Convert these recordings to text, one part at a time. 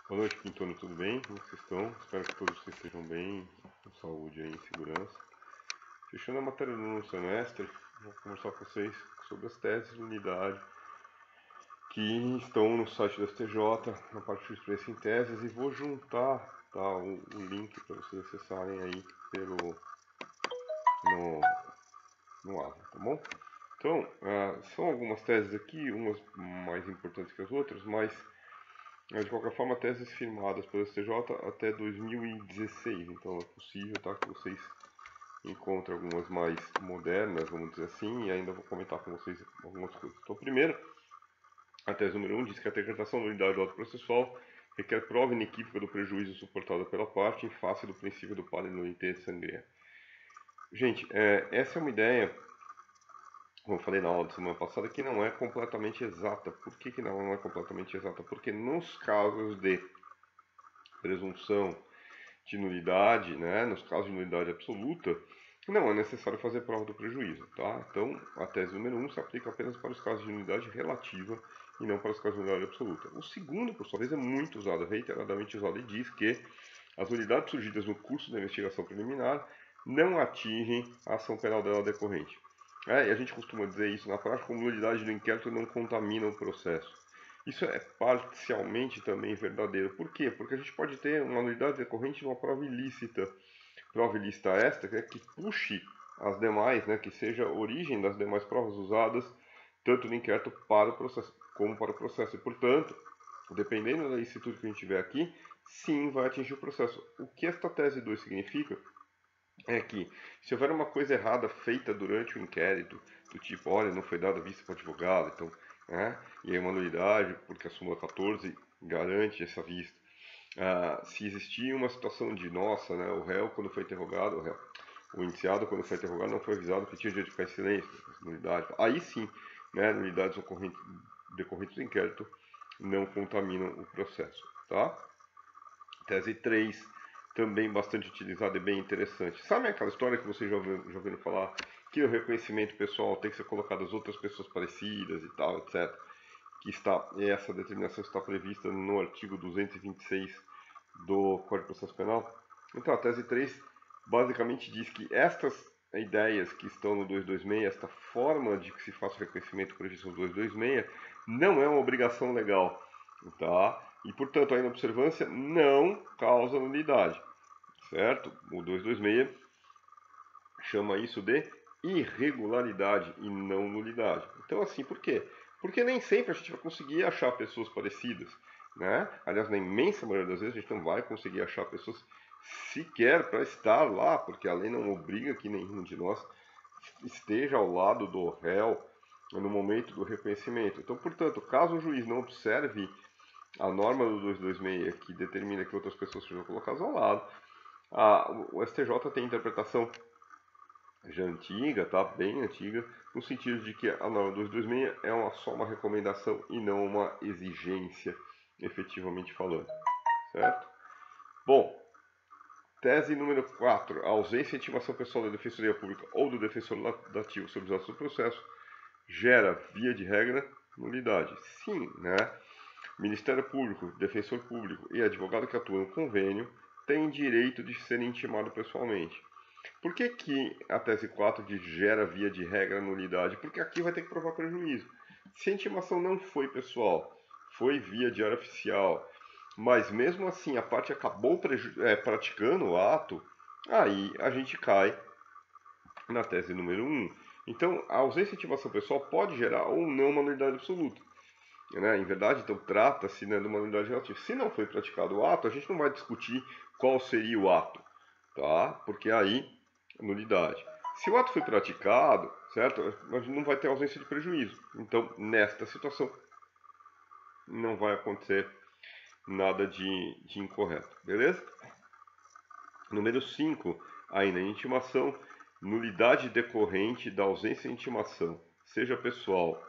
Boa noite, Quintano, tudo bem? Como vocês estão? Espero que todos vocês estejam bem, com saúde e em segurança. Fechando a matéria do nono semestre, vou conversar com vocês sobre as teses de unidade que estão no site do STJ, na parte de experiência em teses, e vou juntar o link para vocês acessarem aí no Ava, tá bom? Então, são algumas teses aqui, umas mais importantes que as outras, mas de qualquer forma, teses firmadas pelo STJ até 2016, então é possível que vocês encontrem algumas mais modernas, vamos dizer assim, e ainda vou comentar com vocês algumas coisas. Então, primeiro, a tese número 1 diz que a decretação da unidade autoprocessual requer prova inequívoca do prejuízo suportado pela parte em face do princípio do pari nolite sangria. Gente, essa é uma ideia, como eu falei na aula de semana passada, que não é completamente exata. Por que não é completamente exata? Porque nos casos de presunção de nulidade, né, nos casos de nulidade absoluta, não é necessário fazer prova do prejuízo, tá? Então, a tese número 1 se aplica apenas para os casos de nulidade relativa e não para os casos de nulidade absoluta. O segundo, por sua vez, é muito usado, reiteradamente usado, e diz que as nulidades surgidas no curso da investigação preliminar não atingem a ação penal dela decorrente. E a gente costuma dizer isso na prática, como nulidade do inquérito não contamina o processo. Isso é parcialmente também verdadeiro. Por quê? Porque a gente pode ter uma nulidade decorrente de uma prova ilícita esta, que puxe as demais, né, que seja a origem das demais provas usadas, tanto no inquérito para o processo, como para o processo. E, portanto, dependendo da licitude que a gente tiver aqui, sim, vai atingir o processo. O que esta tese 2 significa é que, se houver uma coisa errada feita durante o inquérito, do tipo, olha, não foi dada vista para o advogado, então, e aí uma nulidade, porque a súmula 14 garante essa vista. Se existia uma situação de, nossa, né, o réu, quando foi interrogado, o indiciado, quando foi interrogado, não foi avisado que tinha direito de ficar em silêncio, nulidade. Aí sim, né, nulidades decorrentes do inquérito não contaminam o processo, tá? Tese 3, também bastante utilizada e bem interessante. Sabe aquela história que vocês já ouviram falar, que o reconhecimento pessoal tem que ser colocado às outras pessoas parecidas e tal, etc. Essa determinação está prevista no artigo 226 do Código de Processo Penal. Então, a tese 3 basicamente diz que estas ideias que estão no 226, esta forma de que se faça o reconhecimento previsto no 226, não é uma obrigação legal, tá? E, portanto, a inobservância não causa nulidade, certo? O 226 chama isso de irregularidade e não nulidade. Então, assim, por quê? Porque nem sempre a gente vai conseguir achar pessoas parecidas, né? Aliás, na imensa maioria das vezes a gente não vai conseguir achar pessoas sequer para estar lá, porque a lei não obriga que nenhum de nós esteja ao lado do réu no momento do reconhecimento. Então, portanto, caso o juiz não observe a norma do 226 que determina que outras pessoas sejam colocadas ao lado, o STJ tem interpretação já antiga, tá? Bem antiga, no sentido de que a norma 226 é só uma recomendação e não uma exigência, efetivamente falando, certo? Bom, tese número 4. A ausência e intimação pessoal da Defensoria Pública ou do defensor dativo sobre os atos do processo gera, via de regra, nulidade. Sim, né? Ministério Público, Defensor Público e advogado que atua no convênio têm direito de ser intimado pessoalmente. Por que a tese 4 diz gera via de regra nulidade? Porque aqui vai ter que provar prejuízo. Se a intimação não foi pessoal, foi via diário oficial, mas mesmo assim a parte acabou praticando o ato, aí a gente cai na tese número 1. Então, a ausência de intimação pessoal pode gerar ou não uma nulidade absoluta. Né? Em verdade, então trata-se, né, de uma nulidade relativa. Se não foi praticado o ato, a gente não vai discutir qual seria o ato, tá? Porque aí, nulidade. Se o ato foi praticado, certo? A gente não vai ter ausência de prejuízo. Então, nesta situação, não vai acontecer nada de incorreto, beleza? Número 5, ainda em intimação, nulidade decorrente da ausência de intimação, seja pessoal,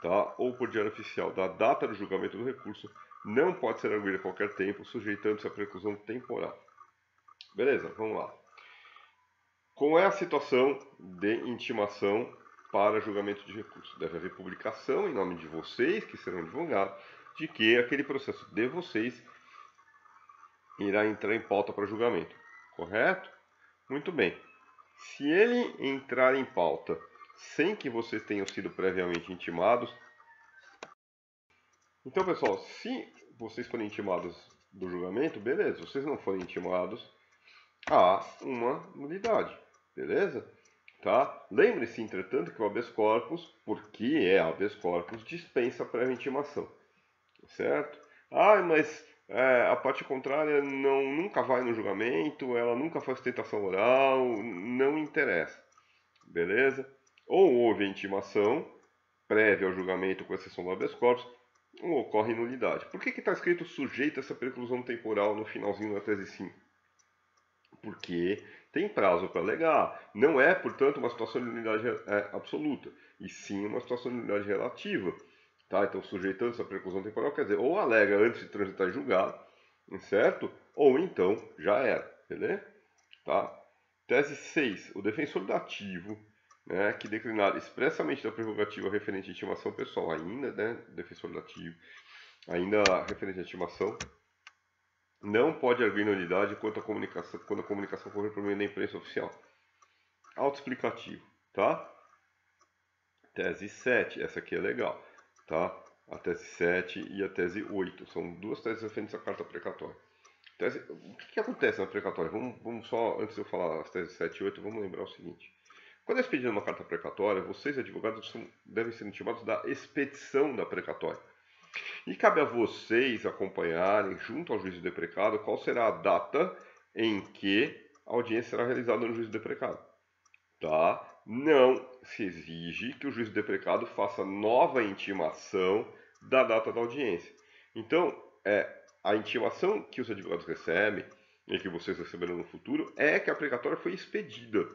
tá, ou por diário oficial, da data do julgamento do recurso, não pode ser arguída a qualquer tempo, sujeitando-se à preclusão temporal. Beleza, vamos lá. Qual é a situação de intimação para julgamento de recurso? Deve haver publicação em nome de vocês, que serão advogados, de que aquele processo de vocês irá entrar em pauta para julgamento, correto? Muito bem. Se ele entrar em pauta sem que vocês tenham sido previamente intimados, então, pessoal, se vocês forem intimados do julgamento, beleza. Se vocês não forem intimados, há uma nulidade, beleza? Tá? Lembre-se, entretanto, que o habeas corpus, porque é habeas corpus, dispensa a prévia intimação, certo? Ah, mas a parte contrária nunca vai no julgamento, ela nunca faz tentação oral, não interessa, beleza? Ou houve a intimação prévia ao julgamento, com exceção do habeas corpus, ou ocorre nulidade. Por que está escrito sujeito a essa preclusão temporal no finalzinho da tese 5? Porque tem prazo para alegar. Não é, portanto, uma situação de nulidade absoluta, e sim uma situação de nulidade relativa. Tá? Então, sujeitando essa preclusão temporal, quer dizer, ou alega antes de transitar em julgado, certo? Ou então já era, beleza? Tá? Tese 6. O defensor dativo, né, que declinar expressamente da prerrogativa referente à intimação pessoal, ainda, né, defensor dativo, ainda referente à intimação, não pode haver nulidade quando a comunicação correr por meio da imprensa oficial. Autoexplicativo, tá? Tese 7, essa aqui é legal, tá? A tese 7 e a tese 8, são duas teses referentes à carta precatória. O que acontece na precatória? Vamos só, antes de eu falar as teses 7 e 8, vamos lembrar o seguinte. Quando é expedida uma carta precatória, vocês, advogados, devem ser intimados da expedição da precatória. E cabe a vocês acompanharem, junto ao juízo deprecado, qual será a data em que a audiência será realizada no juízo deprecado. Tá? Não se exige que o juízo deprecado faça nova intimação da data da audiência. Então, a intimação que os advogados recebem e que vocês receberão no futuro é que a precatória foi expedida,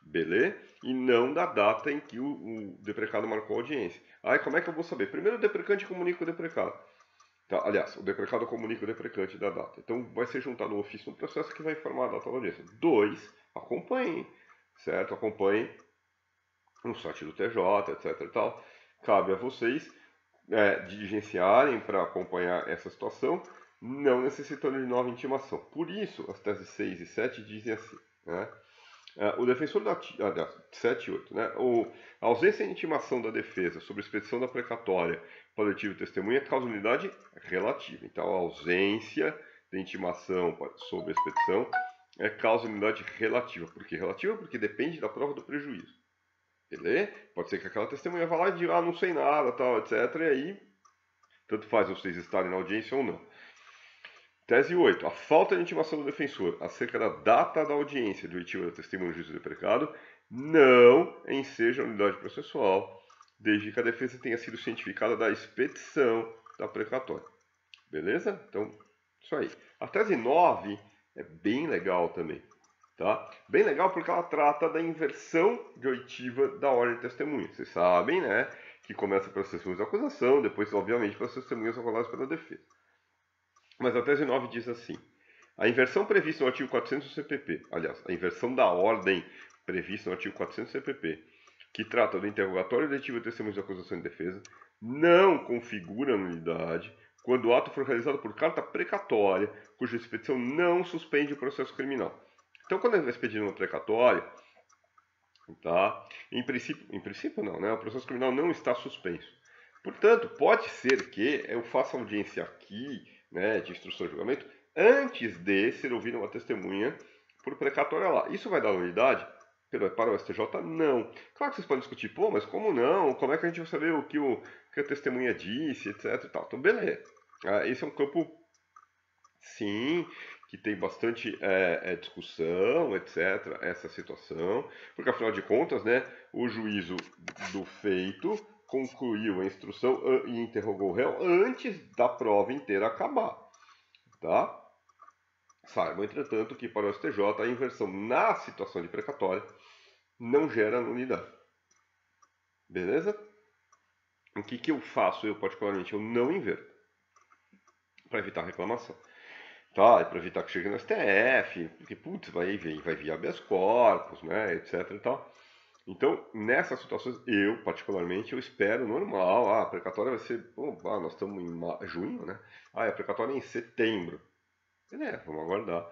beleza? E não da data em que o deprecado marcou a audiência. Aí como é que eu vou saber? Primeiro o deprecante comunica o deprecado. Tá, aliás, o deprecado comunica o deprecante da data. Então vai ser juntado no ofício no processo que vai informar a data da audiência. 2. Acompanhem, certo? Acompanhem no site do TJ, etc. E tal. Cabe a vocês diligenciarem para acompanhar essa situação, não necessitando de nova intimação. Por isso, as teses 6 e 7 dizem assim, né? O defensor da 7 e 8, né? A ausência de intimação da defesa sobre a expedição da precatória para o letivo testemunha causa nulidade relativa. Então, a ausência de intimação sobre a expedição é causa nulidade relativa. Por que relativa? Porque depende da prova do prejuízo. Beleza? Pode ser que aquela testemunha vá lá e diga, não sei nada, tal, etc. E aí, tanto faz vocês estarem na audiência ou não. Tese 8. A falta de intimação do defensor acerca da data da audiência do oitivo da testemunha no juízo deprecado não enseja unidade processual, desde que a defesa tenha sido cientificada da expedição da precatória. Beleza? Então, isso aí. A tese 9 é bem legal também. Tá? Bem legal porque ela trata da inversão de oitiva da ordem de testemunha. Vocês sabem, né? Que começa pelas testemunhas da acusação, depois, obviamente, pelas testemunhas acordadas pela defesa. Mas a tese 9 diz assim: a inversão prevista no artigo 400 do CPP, aliás, a inversão da ordem prevista no artigo 400 do CPP, que trata do interrogatório letivo de testemunhas de acusação e defesa, não configura nulidade quando o ato for realizado por carta precatória, cuja expedição não suspende o processo criminal. Então, quando é expedido uma precatória, tá? Em princípio não, né? O processo criminal não está suspenso. Portanto, pode ser que eu faça audiência aqui, né, de instrução de julgamento, antes de ser ouvida uma testemunha por precatória lá. Isso vai dar nulidade? Para o STJ, não. Claro que vocês podem discutir, pô, mas como não? Como é que a gente vai saber o que a testemunha disse, etc. E tal. Então, beleza. Esse é um campo, sim, que tem bastante discussão, etc., essa situação, porque afinal de contas, né, o juízo do feito concluiu a instrução e interrogou o réu antes da prova inteira acabar, tá? Saibam, entretanto, que para o STJ a inversão na situação de precatória não gera nulidade. Beleza? O que eu faço? Eu, particularmente, eu não inverto para evitar reclamação. Tá, para evitar que chegue no STF, porque, putz, vai vir habeas corpus, né, etc e tal. Então, nessas situações, eu, particularmente, eu espero normal. A precatória vai ser, nós estamos em junho, né? A precatória é em setembro. Vamos aguardar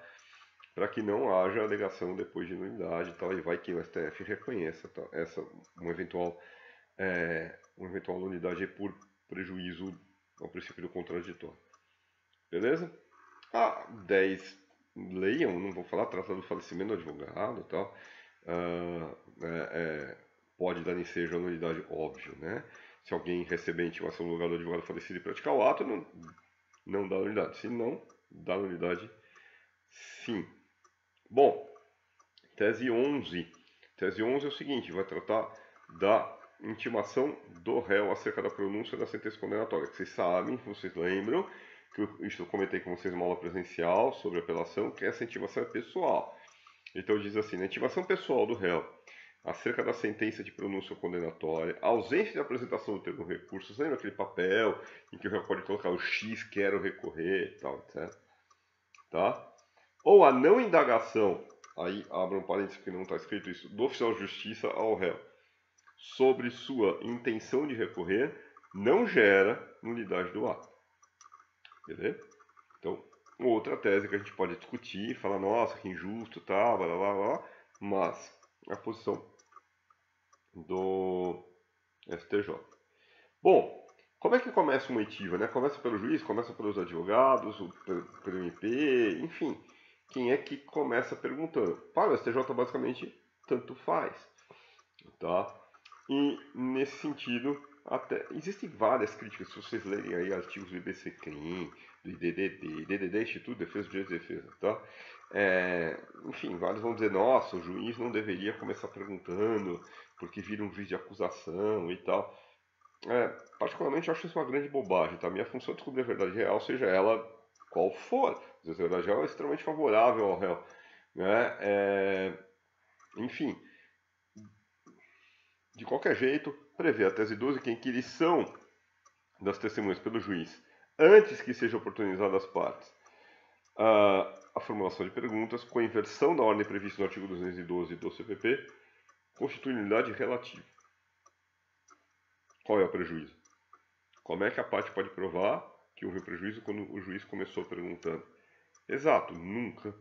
para que não haja alegação depois de nulidade e tal, e vai que o STF reconheça uma eventual nulidade por prejuízo ao princípio do contraditório. Beleza? 10, leiam, não vou falar, trata do falecimento do advogado e tal. Pode dar ensejo à nulidade, óbvio, né? Se alguém receber intimação no lugar do advogado falecido e praticar o ato, não dá nulidade. Se não, dá nulidade sim. Bom, tese 11. Tese 11 é o seguinte, vai tratar da intimação do réu acerca da pronúncia da sentença condenatória. Que vocês sabem, vocês lembram, que eu comentei com vocês uma aula presencial sobre apelação, que essa intimação é pessoal. Então diz assim, na intimação pessoal do réu acerca da sentença de pronúncia condenatória, ausência de apresentação do termo recurso, lembra aquele papel em que o réu pode colocar o X, quero recorrer e tal, etc. Tá? Ou a não indagação, aí abra um parênteses que não está escrito isso, do oficial de justiça ao réu, sobre sua intenção de recorrer, não gera nulidade do ato. Beleza? Então, outra tese que a gente pode discutir, falar, nossa, que injusto, tá, blá, blá, blá, mas a posição do STJ. Bom, como é que começa uma oitiva, né? Começa pelo juiz, começa pelos advogados, pelo MP, enfim. Quem é que começa perguntando? Para o STJ, basicamente, tanto faz. Tá? E, nesse sentido, até existem várias críticas. Se vocês lerem aí artigos do IBCCRIM, do IDDD, Instituto de Defesa do Direito de Defesa, tá? Enfim, vários vão dizer, nossa, o juiz não deveria começar perguntando, porque vira um juiz de acusação e tal. Particularmente, eu acho isso uma grande bobagem, tá? Minha função é descobrir a verdade real, seja ela qual for. Às vezes a verdade real é extremamente favorável ao réu, né? Enfim, de qualquer jeito, prevê a tese 12 que a inquirição das testemunhas pelo juiz, antes que seja oportunizada às partes, a formulação de perguntas, com a inversão da ordem prevista no artigo 212 do CPP, constitui nulidade relativa. Qual é o prejuízo? Como é que a parte pode provar que houve prejuízo quando o juiz começou perguntando? Exato, nunca.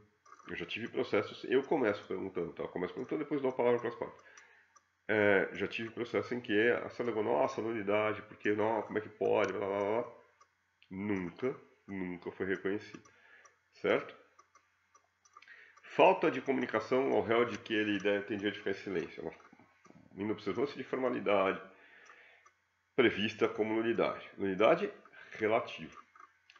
Eu já tive processos, eu começo perguntando, tá? Eu começo perguntando, depois dou a palavra para as partes. Já tive processo em que você alegou, nossa, nulidade, porque não, como é que pode, blá blá blá. Nunca foi reconhecido. Certo? Falta de comunicação ao réu de que ele tem direito de ficar em silêncio. Uma inobservância de formalidade prevista como nulidade. Nulidade relativa.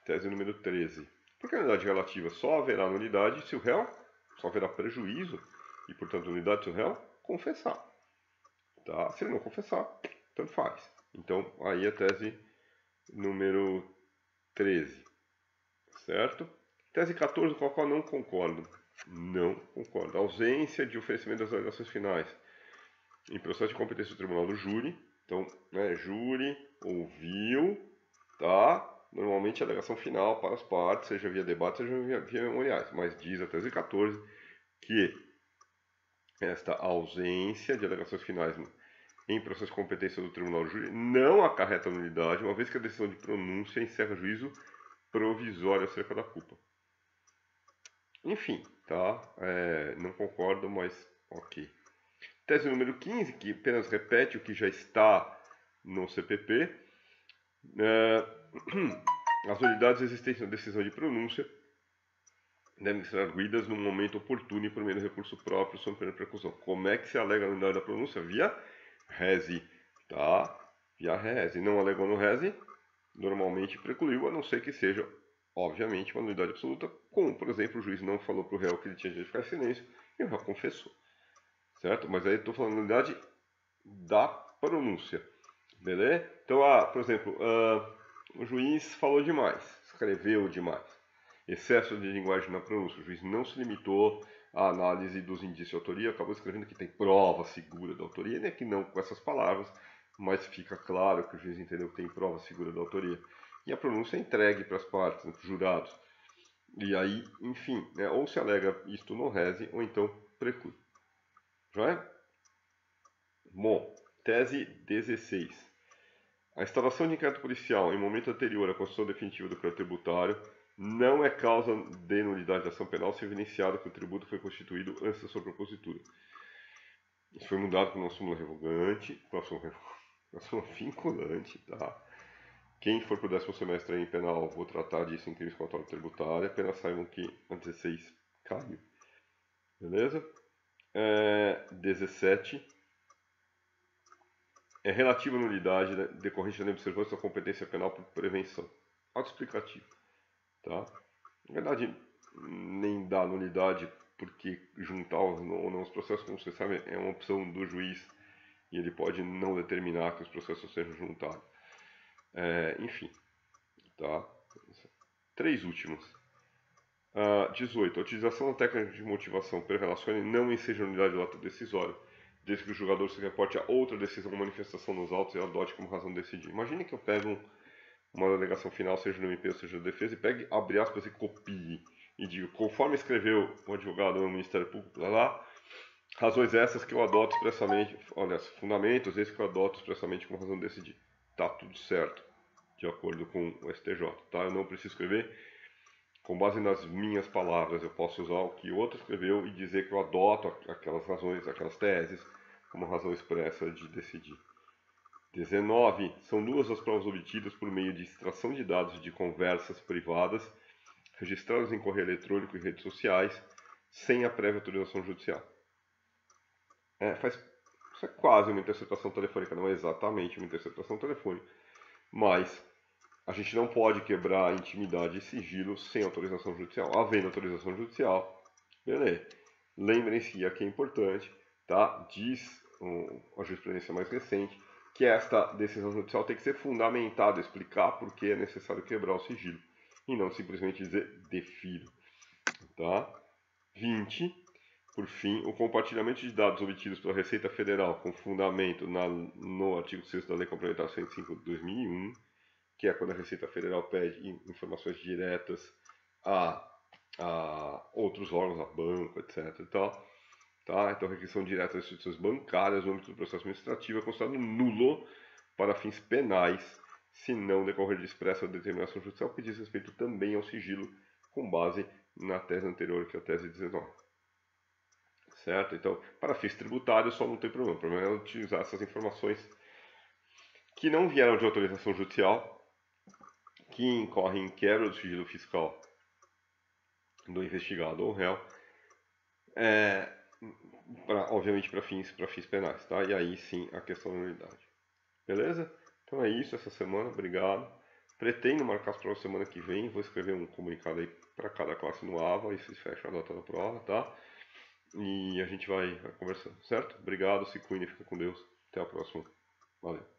Tese número 13. Por que a nulidade relativa? Só haverá nulidade se o réu, só haverá prejuízo, e portanto nulidade se o réu confessar. Tá? Se ele não confessar, tanto faz. Então, aí a tese número 13. Certo? Tese 14, com a qual não concordo. Não concordo. A ausência de oferecimento das alegações finais em processo de competência do tribunal do júri. Então, júri ouviu, tá? Normalmente a alegação final para as partes, seja via debate, seja via memoriais. Mas diz a tese 14 que esta ausência de alegações finais em processo de competência do tribunal do júri não acarreta nulidade, uma vez que a decisão de pronúncia encerra juízo provisório acerca da culpa. Enfim, tá? Não concordo, mas ok. Tese número 15, que apenas repete o que já está no CPP. As nulidades existentes na decisão de pronúncia devem ser arguidas no momento oportuno e por meio do recurso próprio, sob pena de preclusão. Como é que se alega a nulidade da pronúncia? Via rese, tá? Via rese. Não alegou no rese, normalmente precluiu, a não ser que seja, obviamente, uma nulidade absoluta, como, por exemplo, o juiz não falou para o réu que ele tinha direito de ficar em silêncio e o réu confessou. Certo? Mas aí eu estou falando da nulidade da pronúncia. Beleza? Então, por exemplo, o juiz falou demais, escreveu demais. Excesso de linguagem na pronúncia. O juiz não se limitou à análise dos indícios de autoria, acabou escrevendo que tem prova segura da autoria, nem que não com essas palavras, mas fica claro que o juiz entendeu que tem prova segura da autoria. E a pronúncia é entregue para as partes, para os jurados. E aí, enfim, ou se alega isto no rese, ou então preclui. Já é? Bom, tese 16. A instalação de inquérito policial em momento anterior à constituição definitiva do crédito tributário não é causa de nulidade da ação penal se evidenciado que o tributo foi constituído antes da sua propositura. Isso foi mudado para uma súmula revogante, para uma súmula vinculante, tá? Quem for para o 10º semestre em penal, vou tratar disso em crimes contra a tributária, apenas saibam que a 16 caiu. Beleza? 17 é relativa à nulidade decorrente da inobservância da competência penal por prevenção. Autoexplicativo. Tá? Na verdade, nem dá nulidade porque juntar ou não os processos, como você sabe, é uma opção do juiz e ele pode não determinar que os processos sejam juntados. Enfim, tá? 3 últimos. 18. A utilização da técnica de motivação pré-relacione não enseja nulidade do ato decisório, desde que o julgador se reporte a outra decisão ou manifestação nos autos e adote como razão de decidir. Imagine que eu pego uma alegação final, seja no MP ou seja da defesa, e pegue, abre aspas e copie, e digo, conforme escreveu o advogado no Ministério Público, lá, razões essas que eu adoto expressamente, olha, fundamentos esses que eu adoto expressamente como razão de decidir. Tá tudo certo, de acordo com o STJ, tá? Eu não preciso escrever com base nas minhas palavras, eu posso usar o que outro escreveu e dizer que eu adoto aquelas razões, aquelas teses, como razão expressa de decidir. 19. São 2 as provas obtidas por meio de extração de dados de conversas privadas registradas em correio eletrônico e redes sociais, sem a prévia autorização judicial. Isso é quase uma interceptação telefônica, não é exatamente uma interceptação telefônica, mas a gente não pode quebrar a intimidade e sigilo sem autorização judicial. Havendo autorização judicial, beleza. Lembrem-se, aqui é importante, tá? Diz a jurisprudência mais recente que esta decisão judicial tem que ser fundamentada, explicar por que é necessário quebrar o sigilo e não simplesmente dizer defiro, tá? 20. Por fim, o compartilhamento de dados obtidos pela Receita Federal com fundamento no artigo 6º da Lei Complementar 105 de 2001, que é quando a Receita Federal pede informações diretas a outros órgãos, a banco, etc. E tal, tá? Então, requisição direta das instituições bancárias no âmbito do processo administrativo é considerado nulo para fins penais, se não decorrer de expressa determinação judicial, que diz respeito também ao sigilo, com base na tese anterior, que é a tese 19. Certo? Então, para fins tributários só não tem problema. O problema é utilizar essas informações que não vieram de autorização judicial, que incorrem em quebra do sigilo fiscal do investigado ou réu, obviamente para fins penais, tá? E aí sim a questão da nulidade. Beleza? Então é isso essa semana, obrigado. Pretendo marcar as provas semana que vem, vou escrever um comunicado aí para cada classe no AVA e se fecha a data da prova, tá? E a gente vai conversando, certo? Obrigado, se cuide, fica com Deus. Até a próxima. Valeu.